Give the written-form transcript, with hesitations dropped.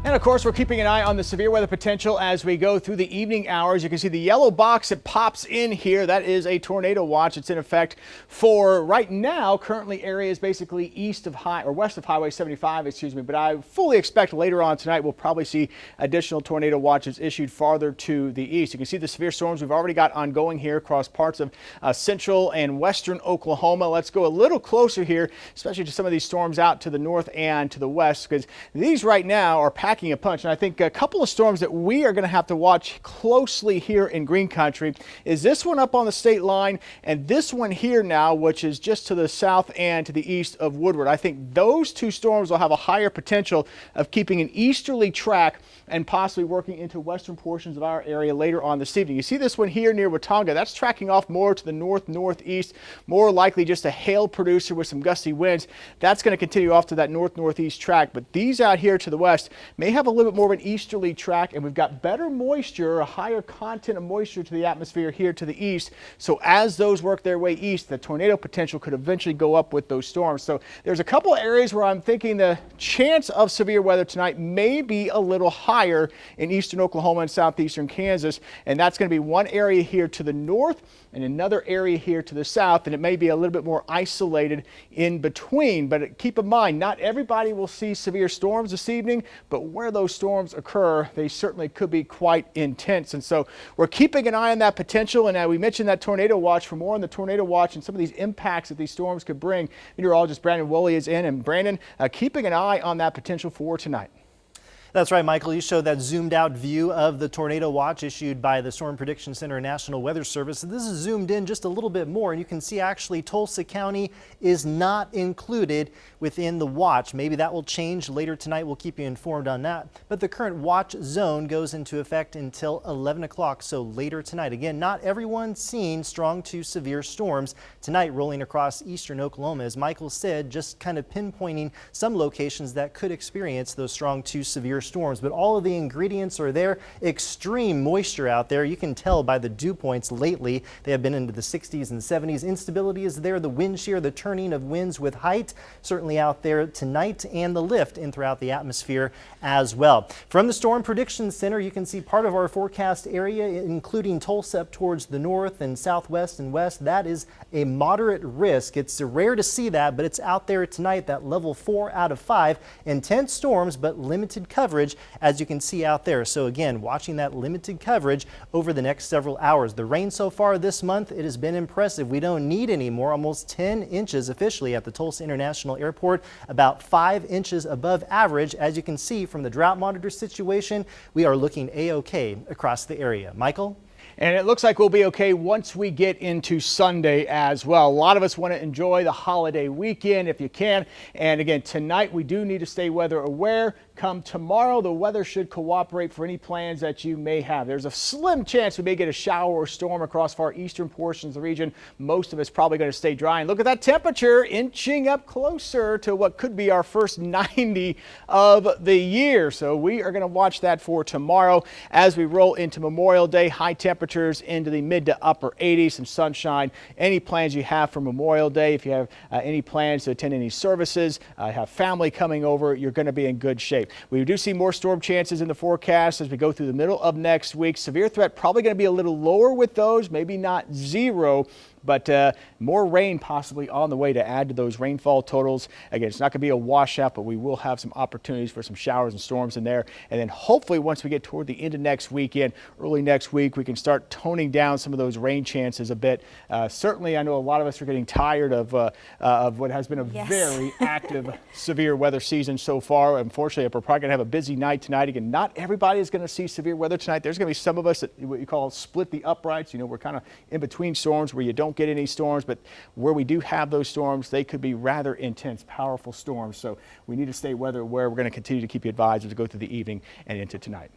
And of course, we're keeping an eye on the severe weather potential as we go through the evening hours. You can see the yellow box that pops in here. That is a tornado watch. It's in effect for right now. Currently, areas basically west of Highway 75, but I fully expect later on tonight we'll probably see additional tornado watches issued farther to the east. You can see the severe storms we've already got ongoing here across parts of central and western Oklahoma. Let's go a little closer here, especially to some of these storms out to the north and to the west, because these right now are packing a punch. And I think a couple of storms that we are going to have to watch closely here in Green Country is this one up on the state line and this one here now, which is just to the south and to the east of Woodward. I think those two storms will have a higher potential of keeping an easterly track and possibly working into western portions of our area later on this evening. You see this one here near Watauga. That's tracking off more to the north-northeast, more likely just a hail producer with some gusty winds. That's going to continue off to that north-northeast track. But these out here to the west may have a little bit more of an easterly track, and we've got better moisture, a higher content of moisture to the atmosphere here to the east. So as those work their way east, the tornado potential could eventually go up with those storms. So there's a couple of areas where I'm thinking the chance of severe weather tonight may be a little higher in eastern Oklahoma and southeastern Kansas, and that's going to be one area here to the north and another area here to the south, and it may be a little bit more isolated in between. But keep in mind, not everybody will see severe storms this evening, but where those storms occur, they certainly could be quite intense. And so we're keeping an eye on that potential, and we mentioned that tornado watch. For more on the tornado watch and some of these impacts that these storms could bring, meteorologist Brandon Woolley is in. And Brandon, keeping an eye on that potential for tonight. That's right, Michael. You showed that zoomed out view of the tornado watch issued by the Storm Prediction Center National Weather Service. This is zoomed in just a little bit more, and you can see actually Tulsa County is not included within the watch. Maybe that will change later tonight. We'll keep you informed on that. But the current watch zone goes into effect until 11 o'clock, so later tonight. Again, not everyone seeing strong to severe storms tonight rolling across eastern Oklahoma. As Michael said, just kind of pinpointing some locations that could experience those strong to severe storms, but all of the ingredients are there. Extreme moisture out there. You can tell by the dew points lately. They have been into the 60s and 70s. Instability is there. The wind shear, the turning of winds with height, certainly out there tonight, and the lift in throughout the atmosphere as well. From the Storm Prediction Center, you can see part of our forecast area, including Tulsa up towards the north and southwest and west. That is a moderate risk. It's rare to see that, but it's out there tonight, that level 4 out of 5. Intense storms, but limited coverage, as you can see out there. So again, watching that limited coverage over the next several hours. The rain so far this month, it has been impressive. We don't need any more. Almost 10 inches officially at the Tulsa International Airport, about 5 inches above average. As you can see from the drought monitor situation, we are looking a-okay across the area. Michael? And it looks like we'll be okay once we get into Sunday as well. A lot of us want to enjoy the holiday weekend if you can. And again, tonight we do need to stay weather aware. Come tomorrow, the weather should cooperate for any plans that you may have. There's a slim chance we may get a shower or storm across far eastern portions of the region. Most of it's probably going to stay dry. And look at that temperature inching up closer to what could be our first 90 of the year. So we are going to watch that for tomorrow as we roll into Memorial Day. High temperatures into the mid to upper 80s, some sunshine. Any plans you have for Memorial Day, if you have any plans to attend any services, have family coming over, you're going to be in good shape. We do see more storm chances in the forecast as we go through the middle of next week. Severe threat probably going to be a little lower with those, maybe not zero, but more rain possibly on the way to add to those rainfall totals. Again, it's not going to be a washout, but we will have some opportunities for some showers and storms in there. And then hopefully once we get toward the end of next weekend, early next week, we can start toning down some of those rain chances a bit. Certainly, I know a lot of us are getting tired of what has been a very active severe weather season so far. Unfortunately, we're probably going to have a busy night tonight. Again, not everybody is going to see severe weather tonight. There's going to be some of us that what you call split the uprights. You know, we're kind of in between storms where you don't get any storms, but where we do have those storms, they could be rather intense, powerful storms. So we need to stay weather aware. We're going to continue to keep you advised as we go through the evening and into tonight.